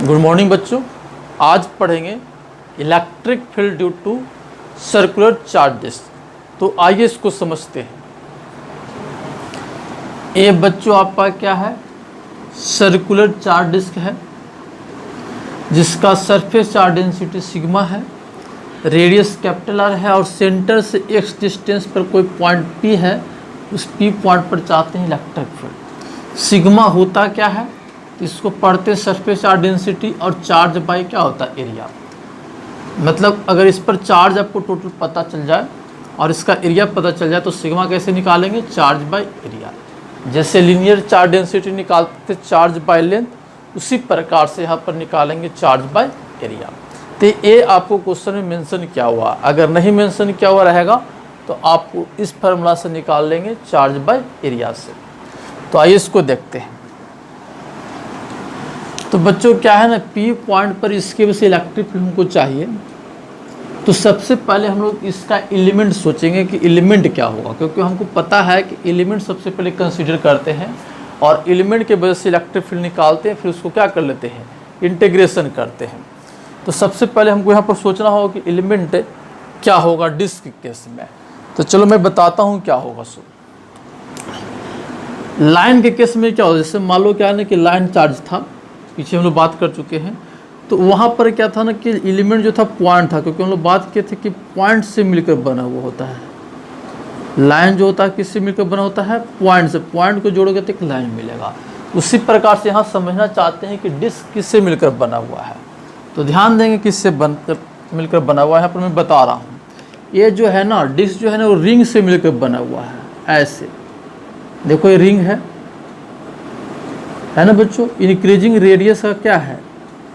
Good morning बच्चों, आज पढ़ेंगे electric field due to circular charge disc. तो आइए इसको समझते हैं। ये बच्चों आपका क्या है, सर्कुलर चार्ज डिस्क है जिसका सरफेस चार्ज डेंसिटी सिग्मा है, रेडियस कैपिटल आर है और सेंटर से एक्स डिस्टेंस पर कोई पॉइंट पी है। उस पी पॉइंट पर चाहते हैं इलेक्ट्रिक फील्ड। सिग्मा होता क्या है, इसको पढ़ते हैं सरफेस चार्ज डेंसिटी और चार्ज बाई क्या होता है, एरिया। मतलब अगर इस पर चार्ज आपको टोटल पता चल जाए और इसका एरिया पता चल जाए तो सिग्मा कैसे निकालेंगे, चार्ज बाई एरिया। जैसे लीनियर चार्ज डेंसिटी निकालते थे चार्ज बाई लेंथ, उसी प्रकार से यहाँ पर निकालेंगे चार्ज बाई एरिया। तो ये आपको क्वेश्चन में मेंशन किया हुआ, अगर नहीं मेंशन किया हुआ रहेगा तो आपको इस फार्मूला से निकाल लेंगे चार्ज बाई एरिया से। तो आइए इसको देखते हैं। तो बच्चों क्या है ना, पी पॉइंट पर इसके वजह से इलेक्ट्रिक फील्ड हमको चाहिए। तो सबसे पहले हम लोग इसका एलिमेंट सोचेंगे कि एलिमेंट क्या होगा, क्योंकि हमको पता है कि एलिमेंट सबसे पहले कंसीडर करते हैं और एलिमेंट के वजह से इलेक्ट्रिक फील्ड निकालते हैं, फिर उसको क्या कर लेते हैं, इंटीग्रेशन करते हैं। तो सबसे पहले हमको यहाँ पर सोचना होगा कि एलिमेंट क्या होगा डिस्क केस में। तो चलो मैं बताता हूँ क्या होगा। सो लाइन के केस में क्या होगा, जैसे मान लो क्या है ना कि लाइन चार्ज था, पीछे हम लोग बात कर चुके हैं। तो वहाँ पर क्या था ना कि एलिमेंट जो था पॉइंट था, क्योंकि हम लोग बात किए थे कि पॉइंट से मिलकर बना हुआ होता है। लाइन जो होता है किससे मिलकर बना होता है, पॉइंट से। पॉइंट को जोड़ोगे तो एक लाइन मिलेगा। उसी प्रकार से यहाँ समझना चाहते हैं कि डिस्क किससे मिलकर बना हुआ है। तो ध्यान देंगे किससे मिलकर बना हुआ है। यहाँ पर मैं बता रहा हूँ, ये जो है ना डिस्क जो है ना वो रिंग से मिलकर बना हुआ है। ऐसे देखो ये रिंग है ना बच्चों। इंक्रीजिंग रेडियस का क्या है,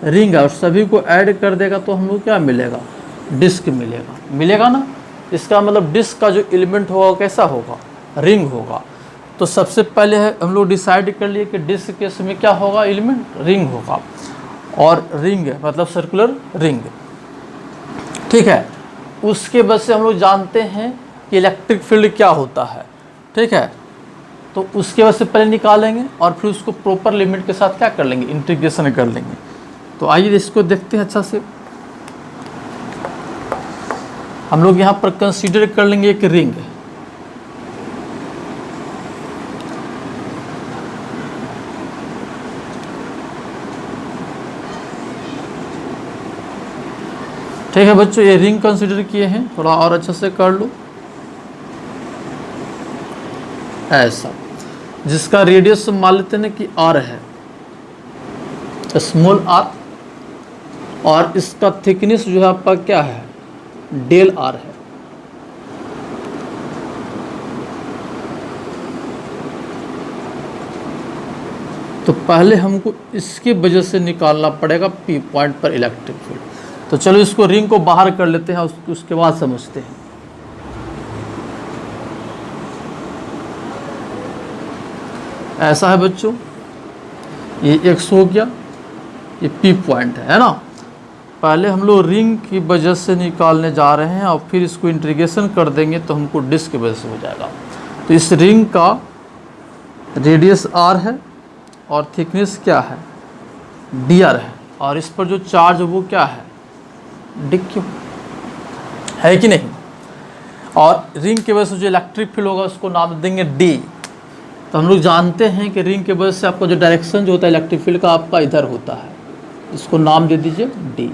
रिंग है, और सभी को ऐड कर देगा तो हम लोग क्या मिलेगा, डिस्क मिलेगा ना। इसका मतलब डिस्क का जो एलिमेंट होगा कैसा होगा, रिंग होगा। तो सबसे पहले है हम लोग डिसाइड कर लिए कि डिस्क के समय क्या होगा, एलिमेंट रिंग होगा। और रिंग है मतलब सर्कुलर रिंग, ठीक है। उसके बाद से हम लोग जानते हैं कि इलेक्ट्रिक फील्ड क्या होता है, ठीक है। तो उसके वजह से पहले निकालेंगे और फिर उसको प्रॉपर लिमिट के साथ क्या कर लेंगे, इंटीग्रेशन कर लेंगे। तो आइए इसको देखते हैं अच्छा से। हम लोग यहाँ पर कंसीडर कर लेंगे एक रिंग, ठीक है बच्चों। ये रिंग कंसीडर किए हैं, थोड़ा और अच्छा से कर लो ऐसा, जिसका रेडियस मान लेते हैं कि आर है, स्मॉल आर, और इसका थिकनेस जो है आपका क्या है, डेल आर है। तो पहले हमको इसकी वजह से निकालना पड़ेगा पी पॉइंट पर इलेक्ट्रिक फील्ड। तो चलो इसको रिंग को बाहर कर लेते हैं, उसके बाद समझते हैं। ऐसा है बच्चों, ये एक्स हो गया, ये पी पॉइंट है ना। पहले हम लोग रिंग की वजह से निकालने जा रहे हैं और फिर इसको इंटीग्रेशन कर देंगे तो हमको डिस्क की वजह से हो जाएगा। तो इस रिंग का रेडियस आर है और थिकनेस क्या है, डी आर है, और इस पर जो चार्ज वो क्या है, डी क्यू है कि नहीं। और रिंग की वजह से जो इलेक्ट्रिक फील्ड होगा उसको नाम देंगे डी। तो हम लोग जानते हैं कि रिंग के वजह से आपका जो डायरेक्शन जो होता है इलेक्ट्रिक फील्ड का आपका इधर होता है, इसको नाम दे दीजिए डी।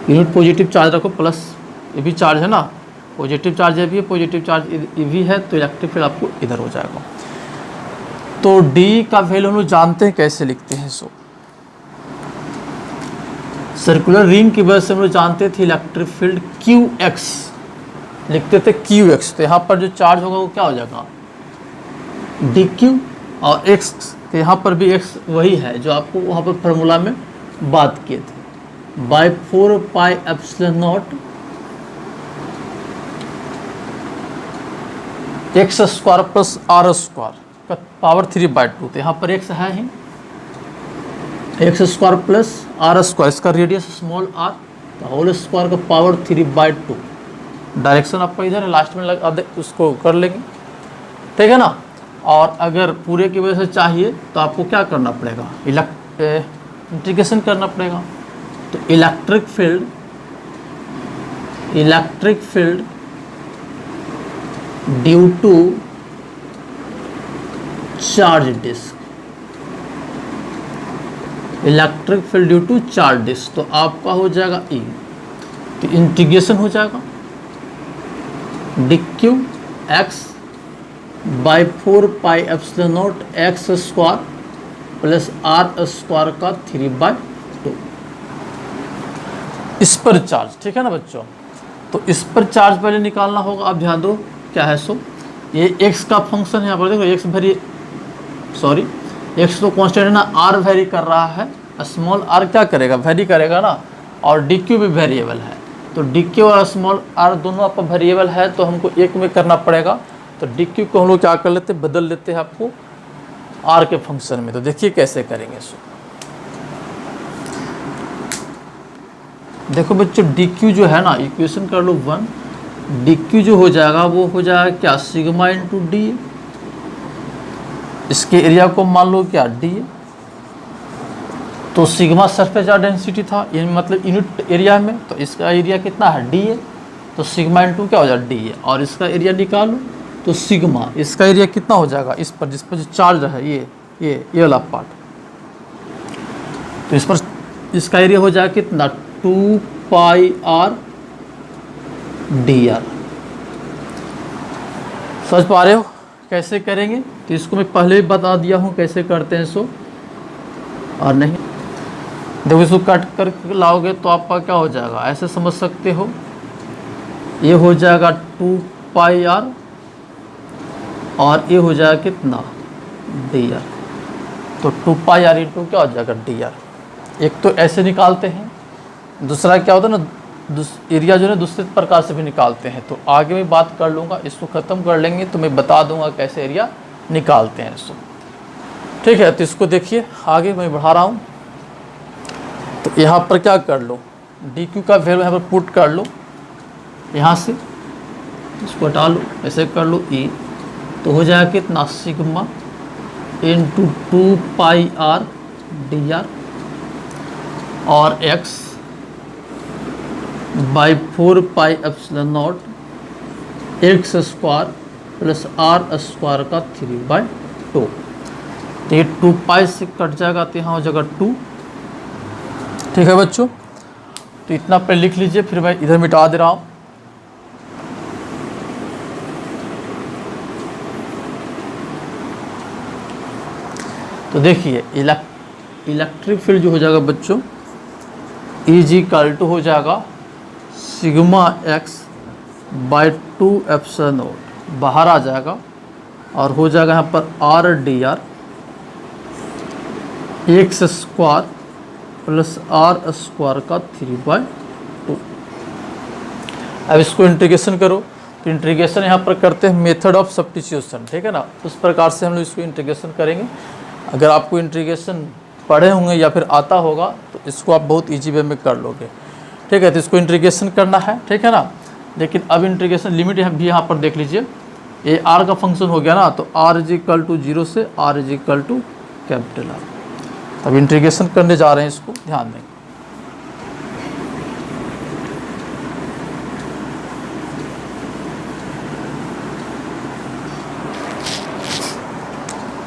यूनिट पॉजिटिव चार्ज रखो, प्लस ये भी चार्ज है ना, पॉजिटिव चार्ज ये भी है, पॉजिटिव चार्ज ये भी है, तो इलेक्ट्रिक फील्ड आपको इधर हो जाएगा। तो डी का वैल्यू हम लोग जानते हैं, कैसे लिखते हैं। सो सर्कुलर रिंग की वजह से हम लोग जानते थे इलेक्ट्रिक फील्ड क्यू एक्स लिखते थे, क्यू एक्स। तो यहाँ पर जो चार्ज होगा वो क्या हो जाएगा, डी क्यू, और एक्स, तो यहाँ पर भी एक्स वही है जो आपको वहाँ पर फार्मूला में बात किए थे, by 4 pi epsilon naught x square plus are square का पावर 3/2। तो यहाँ पर एक्स है ही, x square plus are square, इसका रेडियस स्मॉल आर, तो होल स्क्वायर का पावर 3/2। डायरेक्शन आपका इधर है, लास्ट में उसको कर लेंगे, ठीक है ना। और अगर पूरे की वजह से चाहिए तो आपको क्या करना पड़ेगा, इंटीग्रेशन करना पड़ेगा। तो electric field due to charge disc, electric field due to charge disc, तो आपका हो जाएगा E। तो इंटीग्रेशन हो जाएगा dq x by 4πε0 x square plus r square का 3/2 इस पर चार्ज, ठीक है ना बच्चों। तो इस पर चार्ज पहले निकालना होगा। आप ध्यान दो क्या है, सो ये x का फंक्शन है, यहाँ पर देखो x तो कांस्टेंट है ना, r वेरी कर रहा है, स्मॉल r क्या करेगा, वेरी करेगा ना, और dq भी वेरिएबल है। तो dq और स्मॉल r दोनों आपका वेरिएबल है, तो हमको एक में करना पड़ेगा। तो dq को हम लोग क्या कर लेते हैं, बदल लेते हैं आपको r के फंक्शन में। तो देखिए कैसे करेंगे इसको। देखो बच्चों dq जो है ना, इक्वेशन कर लो 1, dq जो हो जाएगा वो हो जाएगा क्या, सिग्मा इंटू डी। इसके एरिया को मान लो क्या, डी। तो सिग्मा सरफेस डेंसिटी था, ये मतलब यूनिट एरिया में, तो इसका एरिया कितना है, डी है। तो सिग्मा इंटू क्या हो जाएगा, डी है। और इसका एरिया निकालो तो सिग्मा, इसका एरिया कितना हो जाएगा, इस पर जिस पर जो चार्ज है ये वाला पार्ट, तो इस पर इसका एरिया हो जाएगा कितना, 2πr dr। समझ पा रहे हो कैसे करेंगे। तो इसको मैं पहले ही बता दिया हूँ कैसे करते हैं सो, और नहीं देखो इसको कट कर लाओगे तो आपका क्या हो जाएगा, ऐसे समझ सकते हो, ये हो जाएगा 2πr और ये हो जाएगा कितना, dr। तो 2πr इंटू क्या हो जाएगा, dr। एक तो ऐसे निकालते हैं, दूसरा क्या होता है ना, एरिया जो है दूसरे प्रकार से भी निकालते हैं। तो आगे मैं बात कर लूँगा, इसको ख़त्म कर लेंगे तो मैं बता दूंगा कैसे एरिया निकालते हैं इसको, ठीक है। तो इसको देखिए आगे मैं बढ़ा रहा हूँ। तो यहाँ पर क्या कर लो, dq का वैल्यू यहाँ पर पुट कर लो, यहाँ से इसको हटा लो, ऐसे कर लो E। तो हो जाएगा कितना, सिग्मा इंटू 2πr dr और x by 4πε0 x square plus r square का 3/2। तो ये 2π से कट जाएगा, तो यहाँ हो जाएगा 2, ठीक है बच्चों। तो इतना पे लिख लीजिए, फिर मैं इधर मिटा दे रहा हूँ। तो देखिए इलेक्ट्रिक फील्ड जो हो जाएगा बच्चों, E हो जाएगा सिग्मा x बाई 2ε0, बाहर आ जाएगा और हो जाएगा यहाँ पर r dr x square plus r square का 3/2। अब इसको इंटीग्रेशन करो। तो इंटीग्रेशन यहाँ पर करते हैं मेथड ऑफ सब्स्टिट्यूशन, ठीक है ना। उस प्रकार से हम लोग इसको इंटीग्रेशन करेंगे। अगर आपको इंटीग्रेशन पढ़े होंगे या फिर आता होगा तो इसको आप बहुत इजी वे में कर लोगे, ठीक है। तो इसको इंटीग्रेशन करना है, ठीक है ना। लेकिन अब इंटीग्रेशन लिमिट भी यहाँ पर देख लीजिए, ये r का फंक्शन हो गया ना, तो r = 0 से r = कैपिटल R। अब इंटीग्रेशन करने जा रहे हैं, इसको ध्यान दें।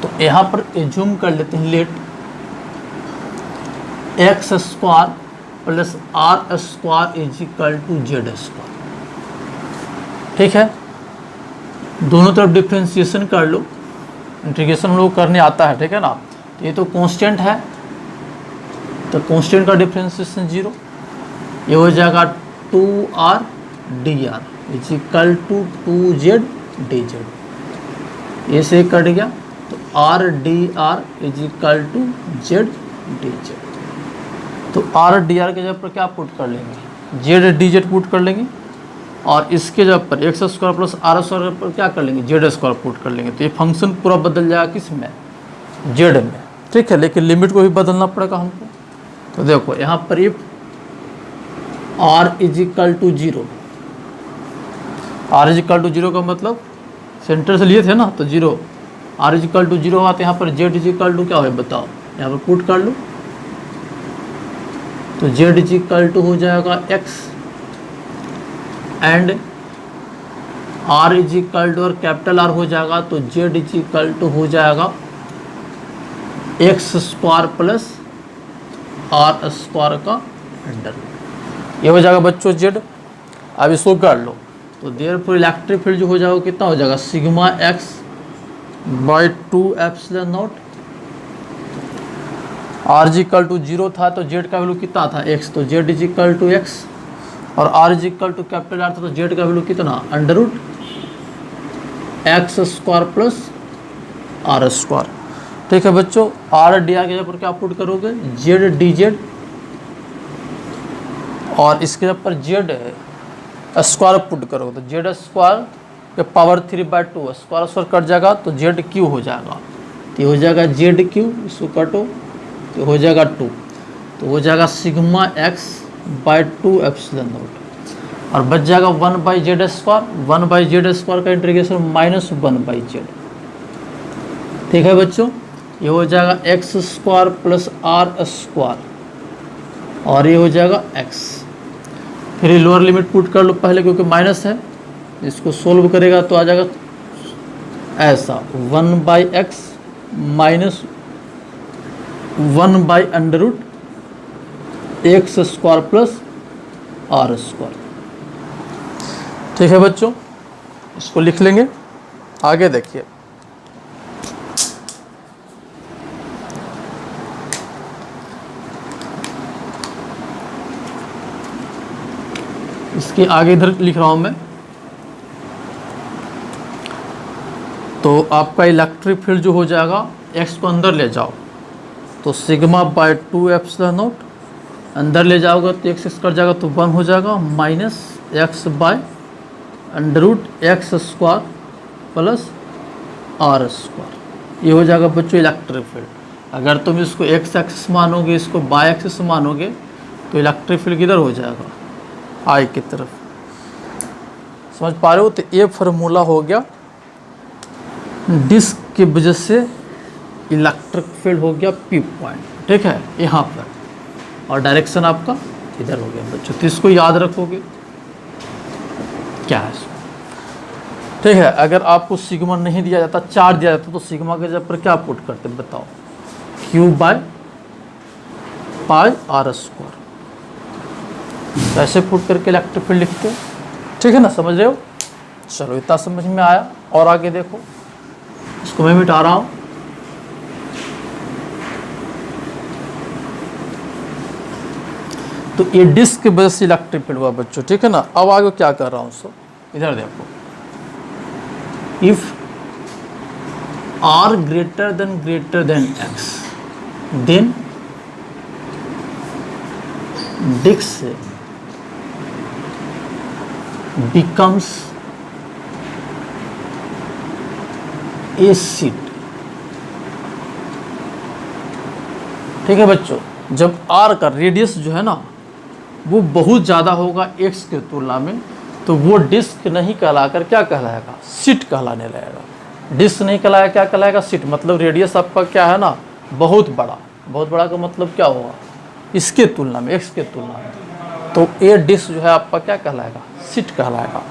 तो यहाँ पर एज्यूम कर लेते हैं, let x square plus r square = z square, ठीक है। दोनों तरफ डिफ्रेंशिएशन कर लो, इंटीग्रेशन हम लोग करने आता है, ठीक है ना। तो ये तो कांस्टेंट है, तो कांस्टेंट का डिफ्रेंशिएशन 0, ये हो जाएगा 2r dr = 2z dz, ये से कट गया। तो r dr = z dz। तो r dr के जगह पर क्या पुट कर लेंगे, z dz पुट कर लेंगे, और इसके जगह पर x square plus r square पर क्या कर लेंगे, z स्क्वायर पुट कर लेंगे। तो ये फंक्शन पूरा बदल जाएगा किस में, z में, ठीक है। लेकिन लिमिट को भी बदलना पड़ेगा हमको। तो देखो यहाँ पर if R is equal to 0। R is equal to 0 का मतलब सेंटर से लिए थे ना, तो 0। R इज इक्वल टू 0 हुआ तो यहाँ पर Z इज इक्वल टू क्या हो बताओ, यहाँ पर पुट कर लो। तो Z इज इक्वल टू हो जाएगा X and R is equal to, और कैपिटल R हो जाएगा तो Z इज इक्वल टू हो जाएगा x square plus R square का अंडर। ये हो जाएगा बच्चों Z। अब इसको कर लो तो देयरफॉर इलेक्ट्रिक फील्ड जो हो जाएगा कितना हो जाएगा, sigma x by 2 epsilon naught. R is equal to 0 था तो Z का वैल्यू कितना था x, तो Z is equal to x, और R is equal to capital R था तो Z का वैल्यू कितना under root x square plus R square. ठीक है बच्चों, R डी के पर क्या पुट करोगे Z dz, और इसके ऊपर Z स्क्वायर पुट करोगे तो Z स्क्वायर के पावर 3/2 स्क्वायर स्क्वायर कट जाएगा तो Z क्यू हो जाएगा, तो ये हो जाएगा Z क्यू, इसको कटो तो हो जाएगा 2, तो हो जाएगा sigma x by 2 epsilon not, और बच जाएगा 1/z स्क्वायर। 1/z स्क्वायर का इंटीग्रेशन माइनस 1/z। ठीक है बच्चों, ये हो जाएगा x square plus R square, और ये हो जाएगा x। फिर ये लोअर लिमिट पुट कर लो पहले क्योंकि माइनस है, इसको सोल्व करेगा तो आ जाएगा ऐसा 1/x minus 1/√x square plus R square. ठीक है बच्चों, इसको लिख लेंगे। आगे देखिए, इसके आगे इधर लिख रहा हूं मैं। तो आपका इलेक्ट्रिक फील्ड जो हो जाएगा, x को अंदर ले जाओ तो सिग्मा बाई 2 एप्सिलॉन नॉट, अंदर ले जाओगे तो x कर जाएगा तो 1 हो जाएगा, minus x by √x square plus R square. ये हो जाएगा बच्चों इलेक्ट्रिक फील्ड। अगर तुम इसको x एक्सिस मानोगे, इसको बाई एक्सिस मानोगे तो इलेक्ट्रिक फील्ड किधर हो जाएगा, I की तरफ। समझ पा रहे हो, तो ये फार्मूला हो गया डिस्क की वजह से इलेक्ट्रिक फील्ड हो गया P पॉइंट। ठीक है, यहाँ पर, और डायरेक्शन आपका इधर हो गया बच्चों। तो इसको याद रखोगे क्या है। ठीक है, अगर आपको सिग्मा नहीं दिया जाता, चार्ज दिया जाता, तो सिग्मा के जगह पर क्या पुट करते बताओ, Q by pi R square, ऐसे पुट करके इलेक्ट्रिक फील्ड लिखते हो। ठीक है ना, समझ रहे हो। चलो इतना समझ में आया, और आगे देखो, इसको मैं मिटा रहा हूं। तो ये डिस्क की वजह से इलेक्ट्रिक फील्ड हुआ बच्चों। ठीक है ना, अब आगे क्या कर रहा हूं, सो इधर देखो, if R greater than x, then disc becomes a seat। ठीक है बच्चों, जब R का रेडियस जो है ना वो बहुत ज़्यादा होगा x के तुलना में, तो वो डिस्क नहीं कहलाकर क्या कहलाएगा, सीट कहलाने लगेगा। डिस्क नहीं कहलाएगा, क्या कहलाएगा, सीट। मतलब रेडियस आपका क्या है ना, बहुत बड़ा। बहुत बड़ा का मतलब क्या होगा, इसके तुलना में, x के तुलना में, तो ये डिस्क जो है आपका क्या कहलाएगा, सीट कहलाएगा।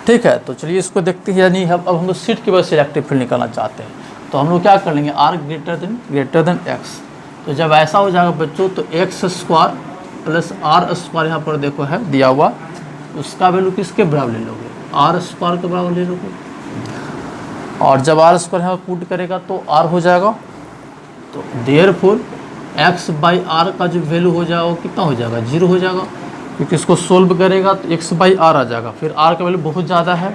ठीक है, तो चलिए इसको देखते हैं। यानी अब हम लोग सीट की वजह से इलेक्ट्रिक फील्ड निकालना चाहते हैं, तो हम लोग क्या कर लेंगे, R ग्रेटर देन x। तो जब ऐसा हो जाएगा बच्चों, तो x square plus R square यहाँ पर देखो है दिया हुआ, उसका वैल्यू किसके बराबर ले लोगे, R स्क्वायर के बराबर ले लोगे। और जब R स्क्वायर यहाँ पुट करेगा तो R हो जाएगा, तो देयरफॉर x बाई R का जो वैल्यू हो जाएगा वो कितना हो जाएगा, 0 हो जाएगा, क्योंकि इसको सोल्व करेगा तो x बाई R आ जाएगा। फिर R का वैल्यू बहुत ज़्यादा है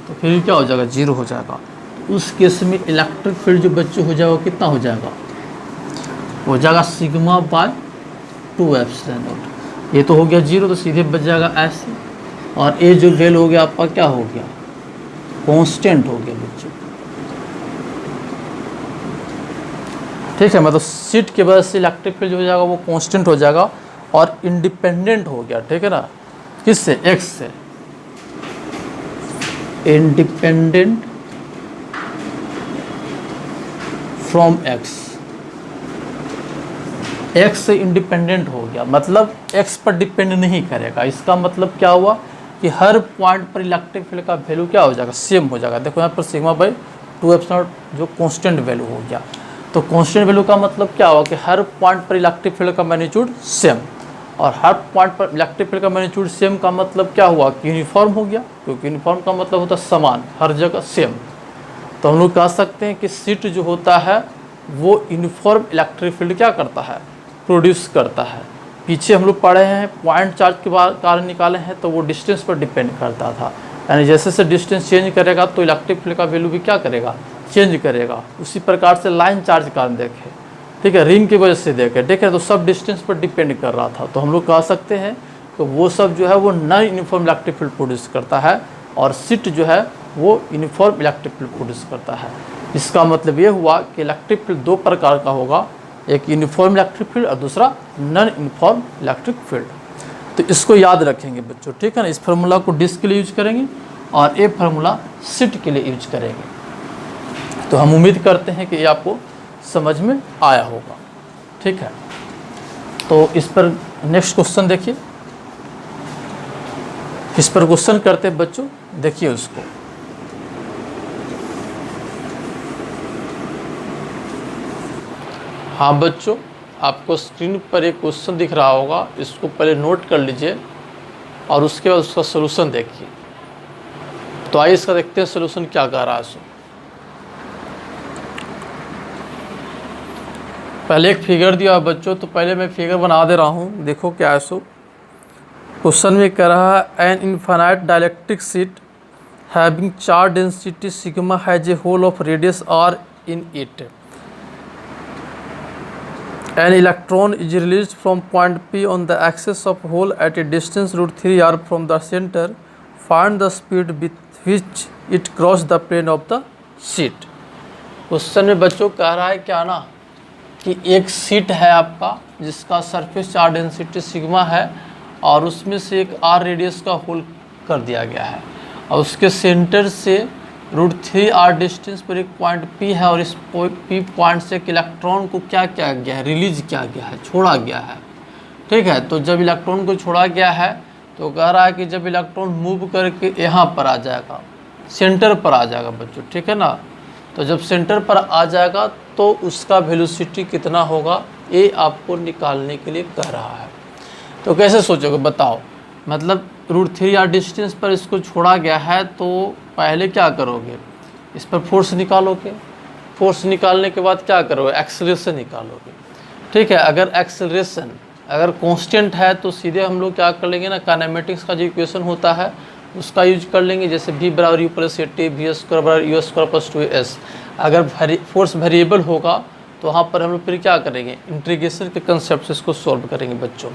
तो फिर क्या हो जाएगा, 0 हो जाएगा। उस केस में इलेक्ट्रिक फील्ड जो बच्चों हो जाएगा कितना हो जाएगा, हो जाएगा सिग्मा बाय 2 एप्सिलॉन नॉट। ये तो हो गया 0, तो सीधे बच जाएगा ऐसे, और ये जो वैल्यू हो गया आपका क्या हो गया, कांस्टेंट हो गया बच्चों। ठीक है, मतलब सीट की वजह से इलेक्ट्रिक फील्ड हो जाएगा वो कांस्टेंट हो जाएगा और इंडिपेंडेंट हो गया। ठीक है ना, किससे? एक्स से। इंडिपेंडेंट फ्रॉम एक्स, एक्स से इंडिपेंडेंट हो गया, मतलब एक्स पर डिपेंड नहीं करेगा। इसका मतलब क्या हुआ कि हर पॉइंट पर इलेक्ट्रिक फील्ड का वैल्यू क्या हो जाएगा? सेम हो जाएगा। देखो यहाँ पर सिग्मा बाई 2 जो कांस्टेंट वैल्यू हो गया, तो कांस्टेंट वैल्यू का मतलब क्या हुआ कि हर पॉइंट पर इलेक्ट्रिक फील्ड का मैग्नीट्यूड सेम, और हर पॉइंट पर इलेक्ट्रिक फील्ड का मैग्नीट्यूड सेम का मतलब क्या हुआ कि यूनिफॉर्म हो गया, क्योंकि यूनिफॉर्म का मतलब होता है समान, हर जगह सेम। तो हम लोग कह सकते हैं कि सीट जो होता है वो यूनिफॉर्म इलेक्ट्रिक फील्ड क्या करता है? प्रोड्यूस करता है। पीछे हम लोग पढ़े हैं पॉइंट चार्ज के कारण निकाले हैं, तो वो डिस्टेंस पर डिपेंड करता था, यानी जैसे जैसे डिस्टेंस चेंज करेगा तो इलेक्ट्रिक फील्ड का वैल्यू भी क्या करेगा? चेंज करेगा। उसी प्रकार से लाइन चार्ज कारण देखें, ठीक है, रिंग की वजह से देखें तो सब डिस्टेंस पर डिपेंड कर रहा था। तो हम लोग कह सकते हैं कि वो सब जो है वो non uniform electric field produce करता है, और सीट जो है वो यूनिफॉर्म इलेक्ट्रिक फील्ड प्रोड्यूस करता है। इसका मतलब ये हुआ कि इलेक्ट्रिक फील्ड दो प्रकार का होगा, एक यूनिफॉर्म इलेक्ट्रिक फील्ड और दूसरा नॉन यूनिफॉर्म इलेक्ट्रिक फील्ड। तो इसको याद रखेंगे बच्चों, ठीक है ना। इस फार्मूला को डिस्क के लिए यूज करेंगे और ये फार्मूला सीट के लिए यूज करेंगे। तो हम उम्मीद करते हैं कि ये आपको समझ में आया होगा, ठीक है। तो इस पर नेक्स्ट क्वेश्चन देखिए, इस पर क्वेश्चन करते हैं बच्चों, देखिए उसको। हाँ बच्चों, आपको स्क्रीन पर एक क्वेश्चन दिख रहा होगा, इसको पहले नोट कर लीजिए और उसके बाद उसका सलूशन देखिए। तो आइए इसका देखते हैं सलूशन क्या कह रहा है। सो पहले एक फिगर दिया है बच्चों, तो पहले मैं फिगर बना दे रहा हूँ, देखो क्या है। सो क्वेश्चन में कह रहा है an infinite dielectric sheet having charge density sigma has a hole of radius R in it. An electron is released from point P on the axis of hole at a distance √3r from the center. Find the speed with which it crossed the plane of the sheet. Question में बच्चों कह रहा है क्या ना कि एक sheet है आपका जिसका सरफेस चार्ज डेंसिटी सिग्मा है, और उसमें से एक आर रेडियस का होल कर दिया गया है, और उसके सेंटर से √3r डिस्टेंस पर एक पॉइंट P है, और इस P पॉइंट से एक इलेक्ट्रॉन को क्या किया गया है? रिलीज किया गया है, छोड़ा गया है, ठीक है। तो जब इलेक्ट्रॉन को छोड़ा गया है तो कह रहा है कि जब इलेक्ट्रॉन मूव करके यहाँ पर आ जाएगा, सेंटर पर आ जाएगा बच्चों, ठीक है ना। तो जब सेंटर पर आ जाएगा तो उसका वेलोसिटी कितना होगा, ये आपको निकालने के लिए कह रहा है। तो कैसे सोचोगे बताओ, मतलब √3r डिस्टेंस पर इसको छोड़ा गया है, तो पहले क्या करोगे? इस पर फोर्स निकालोगे, फोर्स निकालने के बाद क्या करोगे? एक्सेलरेशन निकालोगे, ठीक है। अगर एक्सेलरेशन अगर कांस्टेंट है तो सीधे हम लोग क्या कर लेंगे ना, काइनेमेटिक्स का जो इक्वेशन होता है उसका यूज कर लेंगे, जैसे v बराबर u plus T, V square बराबर u स्क्वायर प्लस 2s। अगर फोर्स वेरिएबल होगा तो वहाँ पर हम लोग फिर क्या करेंगे? इंटीग्रेशन के कंसेप्ट से इसको सॉल्व करेंगे बच्चों।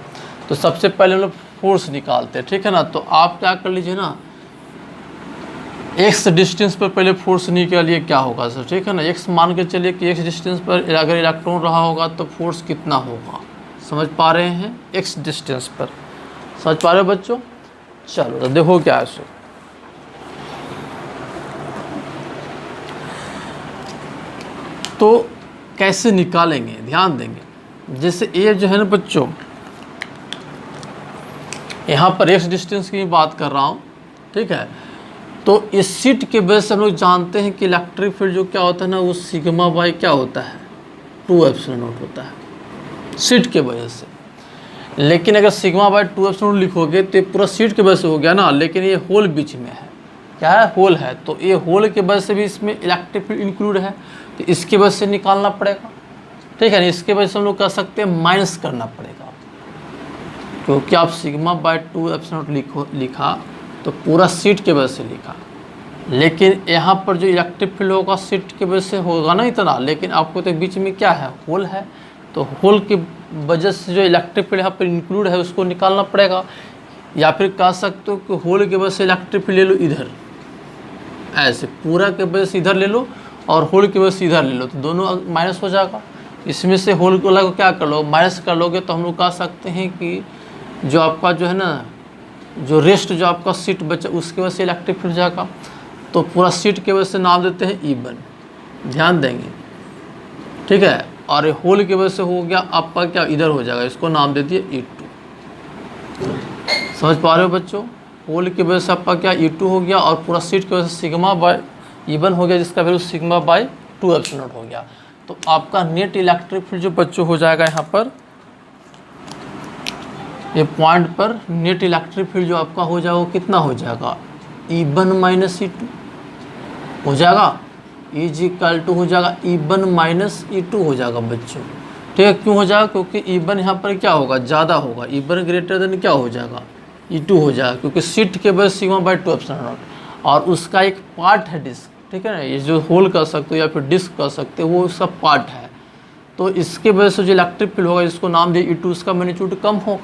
तो सबसे पहले हम लोग फोर्स निकालते हैं, ठीक है ना। तो आप क्या कर लीजिए ना, x डिस्टेंस पर पहले फोर्स निकालिए क्या होगा सर, ठीक है ना। x मान के चलिए कि x डिस्टेंस पर अगर इलेक्ट्रॉन रहा होगा तो फोर्स कितना होगा, समझ पा रहे हैं? x डिस्टेंस पर समझ पा रहे हो बच्चों? चलो तो देखो क्या है। सो तो कैसे निकालेंगे, ध्यान देंगे। जैसे ये जो है ना बच्चों, यहाँ पर x डिस्टेंस की बात कर रहा हूँ, ठीक है। तो इस शीट के वजह से हम लोग जानते हैं कि इलेक्ट्रिक फील्ड जो क्या होता है ना, वो सिग्मा बाई क्या होता है? 2ε0 होता है शीट के वजह से। लेकिन अगर सिग्मा बाई 2ε0 लिखोगे तो ये पूरा शीट के वजह से हो गया ना, लेकिन ये होल बीच में है, क्या है? होल है। तो ये होल के वजह से भी इसमें इलेक्ट्रिक फील्ड इंक्लूड है, तो इसकी वजह से निकालना पड़ेगा, ठीक है ना। इसके वजह से हम लोग कह सकते हैं माइनस करना पड़ेगा, क्योंकि आप सिग्मा बाई 2ε0 लिखा तो पूरा शीट के वजह से लिखा, लेकिन यहाँ पर जो इलेक्ट्रिक फील्ड होगा शीट के वजह से होगा ना इतना, लेकिन आपको तो बीच में क्या है? होल है। तो होल की वजह से जो इलेक्ट्रिक फील्ड यहाँ पर इंक्लूड है उसको निकालना पड़ेगा, या फिर कह सकते हो कि होल की वजह से इलेक्ट्रिक फील्ड ले लो इधर, ऐसे पूरा के वजह से इधर ले लो और होल की वजह से इधर ले लो, तो दोनों माइनस हो जाएगा। इसमें से होल को क्या कर लो, माइनस कर लोगे, तो हम लोग कह सकते हैं कि जो आपका जो है ना जो रेस्ट जो आपका सीट बचा उसकी वजह से इलेक्ट्रिक फील्ड जाएगा। तो पूरा सीट की वजह से नाम देते हैं E1, ध्यान देंगे, ठीक है। और होल की वजह से हो गया आपका क्या, इधर हो जाएगा, इसको नाम दे दिए E2। समझ पा रहे हो बच्चों, होल की वजह से आपका क्या E2 हो गया, और पूरा सीट की वजह से सिग्मा बाय E1 हो गया, जिसका वैल्यू सिग्मा बाय 2 एप्सिलॉन हो गया। तो आपका नेट इलेक्ट्रिक फील्ड जो बच्चों हो जाएगा यहाँ पर, ये पॉइंट पर नेट इलेक्ट्रिक फील्ड जो आपका हो जाएगा वो कितना हो जाएगा, E1 माइनस E2 हो जाएगा, E= हो जाएगा E1 माइनस E2 हो जाएगा बच्चों, ठीक है। क्यों हो जाएगा, क्योंकि E1 यहाँ पर क्या होगा, ज़्यादा होगा, E1 ग्रेटर देन क्या हो जाएगा, E2 हो जाएगा, क्योंकि सीट के बस सिग्मा बाय 2 एप्सिलॉन नॉट, और उसका एक पार्ट है डिस्क, ठीक है ना, ये जो होल कर सकते हो या फिर डिस्क कर सकते हो वो उसका पार्ट है। तो इसके वजह से जो इलेक्ट्रिक फील्ड होगा इसको नाम दिए E2, उसका मैग्नीट्यूड कम होगा,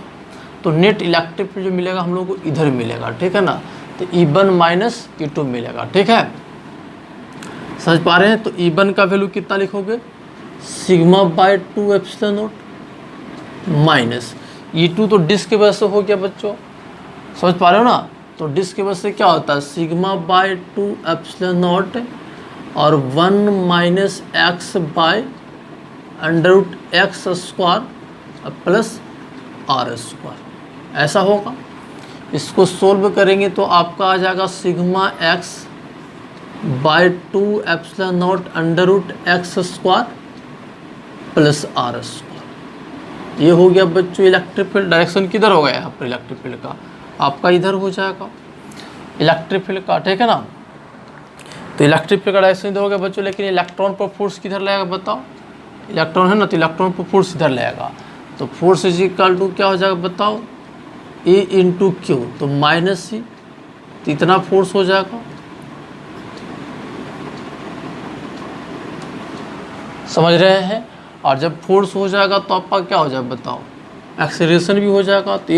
तो नेट इलेक्ट्रिक फील्ड जो मिलेगा हम लोग को इधर मिलेगा, ठीक है ना। तो E1 माइनस E2 मिलेगा, ठीक है, समझ पा रहे हैं। तो E1 का वैल्यू कितना लिखोगे, sigma bye 2 epsilon not minus E2, तो डिस्क की वजह से हो गया बच्चों, समझ पा रहे हो ना। तो डिस्क की वजह से क्या होता है, सिग्मा बाय 2 एप्सिलॉन नॉट और 1 minus x bye √x² plus r², ऐसा होगा। इसको सोल्व करेंगे तो आपका आ जाएगा sigma x by 2 epsilon naught √x² plus r²। ये हो गया बच्चों इलेक्ट्रिक फील्ड। डायरेक्शन किधर होगा यहाँ पर इलेक्ट्रिक फील्ड का, आपका इधर हो जाएगा इलेक्ट्रिक फील्ड का, ठीक है ना। तो इलेक्ट्रिक फील्ड का डायरेक्शन इधर हो गया बच्चों, लेकिन इलेक्ट्रॉन पर फोर्स किधर लगेगा बताओ, इलेक्ट्रॉन है ना, तो इलेक्ट्रॉन पर फोर्स इधर लगेगा। तो फोर्स = क्या हो जाएगा बताओ, E/Q, तो -C, तो इतना फोर्स हो जाएगा, समझ रहे हैं। और जब फोर्स हो जाएगा तो आपका क्या हो जाएगा बताओ, एक्सेलरेशन भी हो जाएगा। तो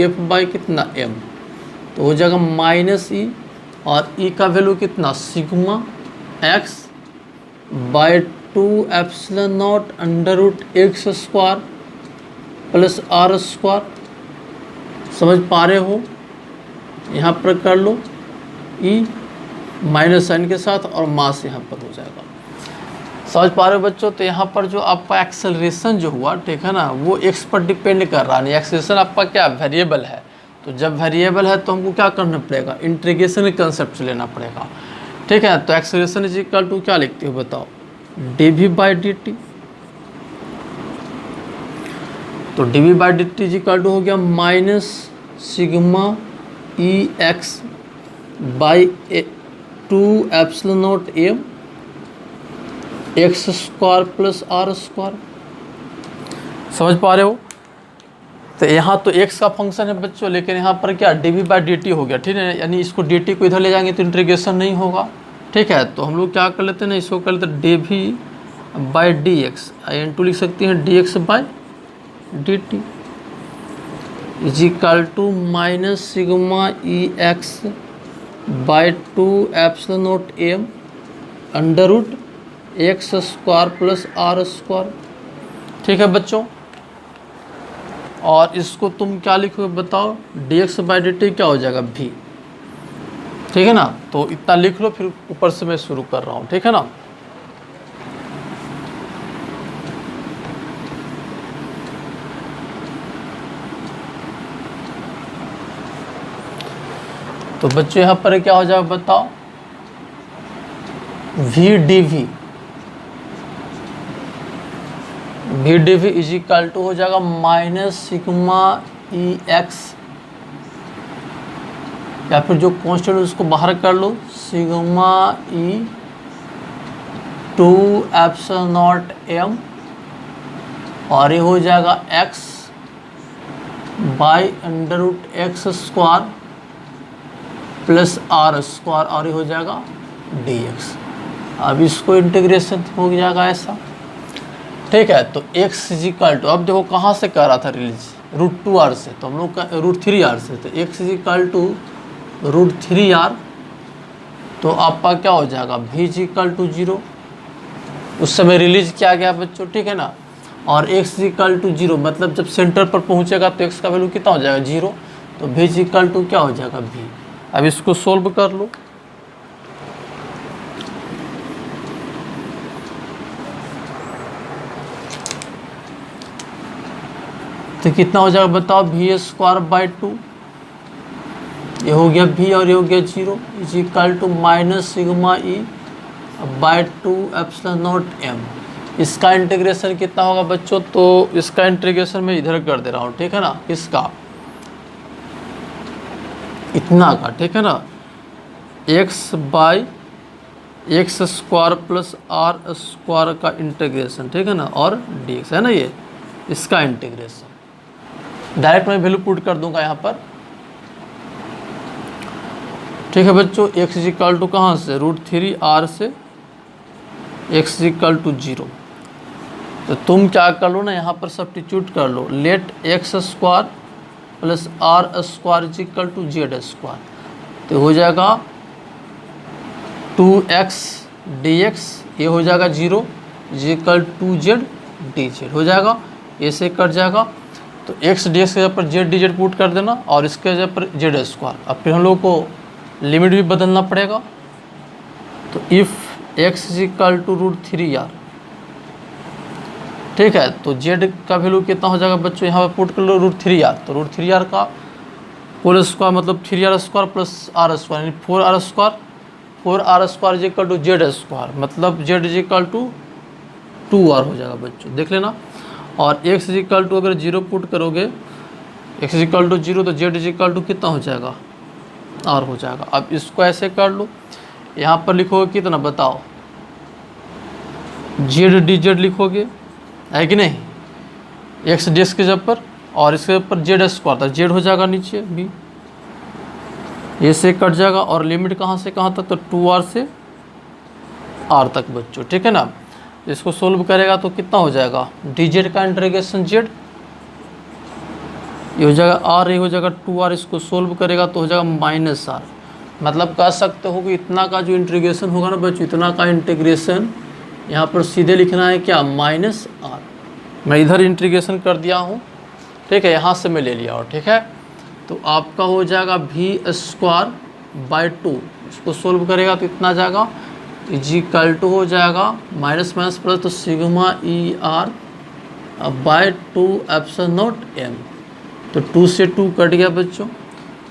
F बाई कितना m, तो हो जाएगा -E, और E का वैल्यू कितना, sigma x by 2 epsilon naught √x² plus r²। समझ पा रहे हो, यहाँ पर कर लो E माइनस साइन के साथ और मास यहाँ पर हो जाएगा, समझ पा रहे हो बच्चों। तो यहाँ पर जो आपका एक्सेलरेशन जो हुआ, ठीक है ना, वो x पर डिपेंड कर रहा नहीं, एक्सेलरेशन आपका क्या वेरिएबल है। तो जब वेरिएबल है तो हमको क्या करना पड़ेगा, इंटीग्रेशन के कंसेप्ट से लेना पड़ेगा, ठीक है। तो एक्सेलरेशन = क्या लिखते हो बताओ, dv/dt। तो dv/dt हो गया minus sigma Ex by 2 epsilon naught m x² plus r²। समझ पा रहे हो। तो यहाँ तो x का फंक्शन है बच्चों, लेकिन यहाँ पर क्या dv/dt हो गया, ठीक है, यानी इसको dt को इधर ले जाएंगे तो इंटीग्रेशन नहीं होगा, ठीक है। तो हम लोग क्या कर लेते हैं ना, इसको कर लेते हैं dv/dx, into लिख सकते हैं dx/dt = minus sigma Ex by 2 epsilon naught m √x² plus r², ठीक है बच्चों। और इसको तुम क्या लिखोगे बताओ, dx/dt क्या हो जाएगा v, ठीक है ना। तो इतना लिख लो, फिर ऊपर से मैं शुरू कर रहा हूँ, ठीक है ना। तो बच्चों यहाँ पर क्या हो जाएगा बताओ, v dv = हो जाएगा माइनस सिग्मा Ex, या फिर जो कांस्टेंट उसको बाहर कर लो, sigma E 2 epsilon naught m, और ये हो जाएगा x by √x² plus r², और ये हो जाएगा dx। अब इसको इंटीग्रेशन हो जाएगा ऐसा, ठीक है। तो x = अब देखो कहाँ से कर रहा था रिलीज, √2r से, तो हम लोग का √3r से, तो x = √3r, तो आपका क्या हो जाएगा v = 0, उस समय रिलीज किया गया बच्चों, ठीक है ना। और x = 0, मतलब जब सेंटर पर पहुंचेगा तो x का वैल्यू कितना हो जाएगा 0, तो v इक्वल टू क्या हो जाएगा v। अब इसको सोल्व कर लो। तो कितना हो जाएगा बताओ, v स्क्वायर बाई 2, ये हो गया v और ये हो गया 0 is equal to minus sigma E by 2 epsilon naught m। इसका इंटीग्रेशन कितना होगा बच्चों, तो इसका इंटीग्रेशन मैं इधर कर दे रहा हूँ, ठीक है ना, इसका इतना का, ठीक है ना, x by X square plus are square का इंटीग्रेशन, ठीक है ना, और dx है ना, ये इसका इंटीग्रेशन डायरेक्ट मैं वैल्यू पुट कर दूंगा यहाँ पर। ठीक है बच्चों, x इक्वल टू कहाँ से, √3r से x इक्वल टू 0। तो तुम क्या कर लो ना, यहाँ पर सब्स्टिट्यूट कर लो, let x square plus are square is equal to Z square. तो हो जाएगा 2x dx, ये हो जाएगा 0 is equal to z dz हो जाएगा, ऐसे कट जाएगा। तो x dx के जगह पर जेड dz पुट कर देना और इसके जगह पर जेड स्क्वायर। अब फिर हम लोग को लिमिट भी बदलना पड़ेगा। तो if x is equal to √3r, ठीक है, तो z का वैल्यू कितना हो जाएगा बच्चों, यहाँ पर पुट कर लो √3r। तो √3r का होल स्क्वायर मतलब 3r square plus are square यानी 4r square, 4r square is equal to Z square मतलब z is equal to 2r हो जाएगा बच्चों, देख लेना। और x इज इक्वल टू अगर 0 पुट करोगे, x इज इक्वल टू 0 तो z इज इक्वल टू कितना हो जाएगा, r हो जाएगा। अब इसको ऐसे कर लो, यहाँ पर लिखोगे कितना बताओ, z dz लिखोगे, है कि नहीं, x dx के जब पर और इसके ऊपर जेड स्क्वायर था, जेड हो जाएगा नीचे b, ये से कट जाएगा। और लिमिट कहाँ से कहाँ तक, तो 2r से r तक बच्चों, ठीक है ना। इसको सोल्व करेगा तो कितना हो जाएगा, dz का इंटीग्रेशन z, ये हो जाएगा r, ये हो जाएगा 2r। इसको सोल्व करेगा तो हो जाएगा -r। मतलब कह सकते हो कि इतना का जो इंटीग्रेशन होगा ना बच्चों, इतना का इंटीग्रेशन यहाँ पर सीधे लिखना है क्या, -r। मैं इधर इंटीग्रेशन कर दिया हूँ, ठीक है, यहाँ से मैं ले लिया और, ठीक है। तो आपका हो जाएगा v स्क्वायर बाई 2, इसको सोल्व करेगा तो इतना जाएगा इज इक्वल टू हो जाएगा माइनस माइनस प्लस, तो sigma E R by 2 epsilon naught m। तो 2 से 2 कट गया बच्चों,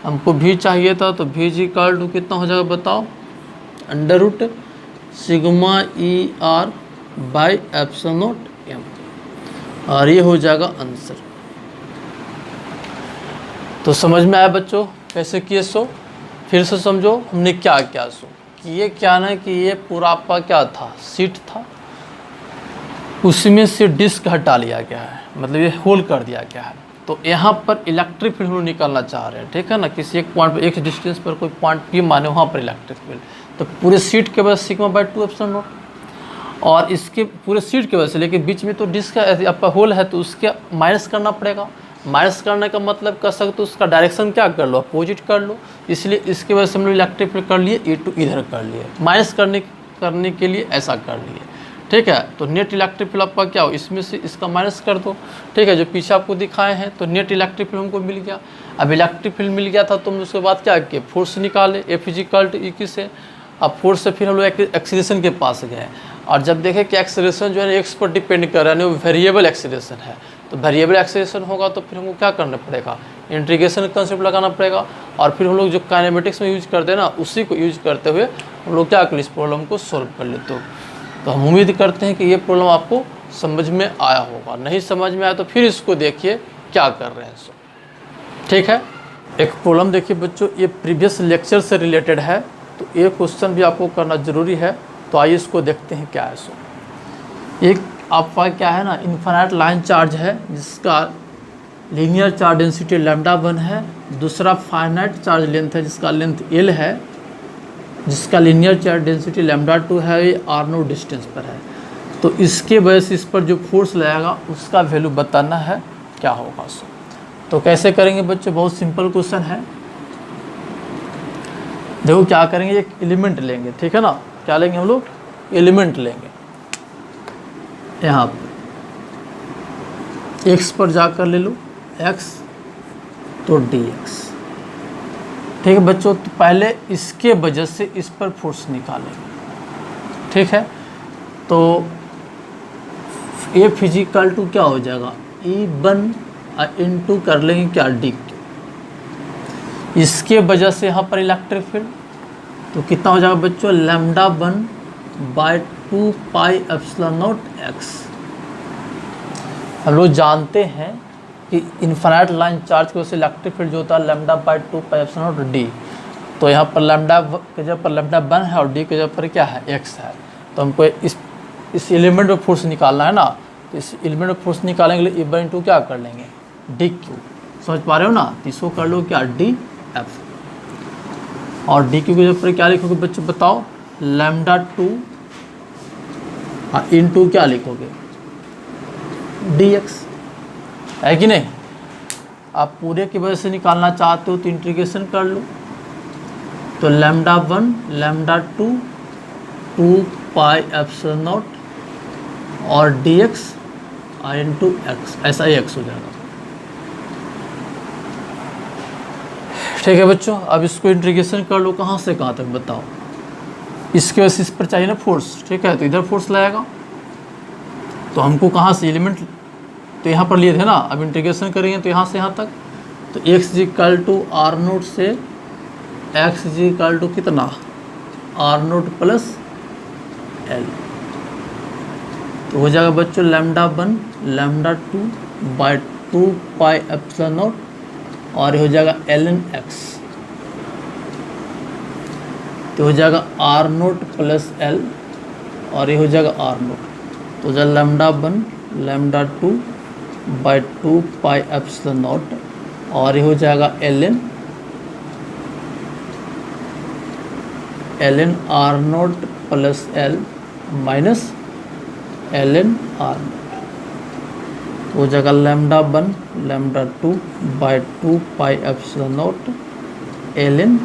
हमको v चाहिए था, तो v इज इक्वल टू कितना हो जाएगा बताओ, under sigma E R by epsilon naught m, और ये हो जाएगा आंसर। तो समझ में आया बच्चों कैसे किए सो, फिर से समझो हमने क्या किया सो, कि ये क्या ना कि ये पूरा आपका क्या था, सीट था, उसमें से डिस्क हटा लिया गया है, मतलब ये होल कर दिया गया है। तो यहाँ पर इलेक्ट्रिक फील्ड हम निकालना चाह रहे हैं, ठीक है ना, किसी एक पॉइंट पर, एक डिस्टेंस पर कोई पॉइंट P माने वहाँ पर इलेक्ट्रिक फील्ड। तो पूरे सीट के वजह से सिग्मा बाई 2 एप्सिलॉन नॉट, और इसके पूरे सीट की वजह से, लेकिन बीच में तो डिस्क आपका होल है, तो उसके माइनस करना पड़ेगा। माइनस करने का मतलब कर सकते हो उसका डायरेक्शन क्या कर लो, अपोजिट कर लो। इसलिए इसके वजह से हम लोग इलेक्ट्रिक फील्ड कर लिए, A2 इधर कर लिए, माइनस करने के लिए ऐसा कर लिए, ठीक है। तो नेट इलेक्ट्रिक फील्ड आपका क्या हो, इसमें से इसका माइनस कर दो, ठीक है, जो पीछे आपको दिखाए हैं। तो नेट इलेक्ट्रिक फील्ड हमको मिल गया। अब इलेक्ट्रिक फील्ड मिल गया था तो हम उसके बाद क्या किए, फोर्स निकाले, F is equal to E से। अब फोर्स से फिर हम लोग एक्सीलरेशन के पास गए, और जब देखें कि एक्सीलरेशन जो है x पर डिपेंड कर रहा है, वो वेरिएबल एक्सीलरेशन है। तो वेरिएबल एक्सीलरेशन होगा तो फिर हमको क्या करना पड़ेगा, इंटीग्रेशन कंसेप्ट लगाना पड़ेगा। और फिर हम लोग जो काइनेमेटिक्स में यूज करते हैं ना, उसी को यूज करते हुए हम लोग क्या कर इस प्रॉब्लम को सोल्व कर लेते हो। तो हम उम्मीद करते हैं कि ये प्रॉब्लम आपको समझ में आया होगा। नहीं समझ में आया तो फिर इसको देखिए क्या कर रहे हैं सो, ठीक है। एक प्रॉब्लम देखिए बच्चों, ये प्रीवियस लेक्चर से रिलेटेड है, तो ये क्वेश्चन भी आपको करना ज़रूरी है। तो आइए इसको देखते हैं क्या है सो। एक आपका क्या है ना, इन्फिनिट लाइन चार्ज है जिसका लीनियर चार्ज डेंसिटी λ1 है। दूसरा फाइनाइट चार्ज लेंथ है जिसका लेंथ L है, जिसका लीनियर चार्ज डेंसिटी λ2 है, ये r0 डिस्टेंस पर है। तो इसके वजह से इस पर जो फोर्स लगेगा उसका वैल्यू बताना है क्या होगा सो। तो कैसे करेंगे बच्चों, बहुत सिंपल क्वेश्चन है। देखो क्या करेंगे, एक एलिमेंट लेंगे, ठीक है ना, क्या लेंगे हम लोग, एलिमेंट लेंगे। यहाँ पर x पर जाकर ले लो x, तो dx, ठीक है बच्चों, तो पहले इसके वजह से इस पर फोर्स निकालेंगे। ठीक है, तो ए फिजिकल टू क्या हो जाएगा, E1 इंटू कर लेंगे क्या डी क्यू। इसके वजह से यहाँ पर इलेक्ट्रिक फील्ड तो कितना हो जाएगा बच्चों, λ1/2 पाई एप्सिलॉन नॉट एक्स। हम लोग जानते हैं कि इन्फिनाइट लाइन चार्ज की वजह से इलेक्ट्रिक फील्ड जो होता है λ/2 पाई एप्सिलॉन नॉट डी। तो यहाँ पर लैम्डा के जगह पर λ1 है और डी के जगह पर क्या है, एक्स है। तो हमको इस एलिमेंट में फोर्स निकालना है ना, तो इस एलिमेंट में फोर्स निकालने के लिए E1 इंटू क्या कर लेंगे, डी क्यू। समझ पा रहे हो ना, तो इसको कर लो क्या, डी एफ। और डी क्यू के जगह पर क्या लिखोगे बच्चों बताओ, λ2 इंटू क्या लिखोगे, डी एक्स, है कि नहीं। आप पूरे की वजह से निकालना चाहते हो तो इंटीग्रेशन कर लो, तो λ1 λ2 2 पाई एप्सिलॉन नॉट और डी एक्स इंटू एक्स, ऐसा ही एक्स हो जाएगा। ठीक है बच्चों, अब इसको इंटीग्रेशन कर लो, कहाँ से कहाँ तक बताओ। इसके वजह से इस पर चाहिए ना फोर्स, ठीक है, तो इधर फोर्स लगेगा। तो हमको कहाँ से एलिमेंट तो यहाँ पर लिए थे ना, अब इंटीग्रेशन करेंगे तो यहाँ से यहाँ तक, तो x equal to R naught से x इक्वल टू कितना, आर नोट प्लस एल। तो हो जाएगा बच्चों λ1 λ2/2 पाई एप्सिलॉन नॉट और ये हो जाएगा ln x। तो हो जाएगा आर नोट प्लस एल और ये हो जाएगा आर नोट। तो हो जाएगा λ1 λ2/2 पाई एप्सिलॉन नॉट और ये हो जाएगा ln r naught plus l minus ln r naught. तो हो जाएगा λ1 λ2/2 pi epsilon naught ln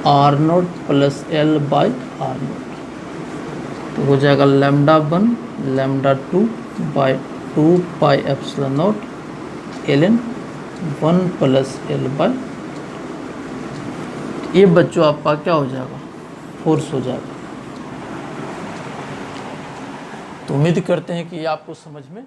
r naught plus l by r naught. तो हो जाएगा λ1 λ2/2 pi epsilon naught ln 1 plus l by. ये बच्चों आपका क्या हो जाएगा, फोर्स हो जाएगा। तो उम्मीद करते हैं कि ये आपको समझ में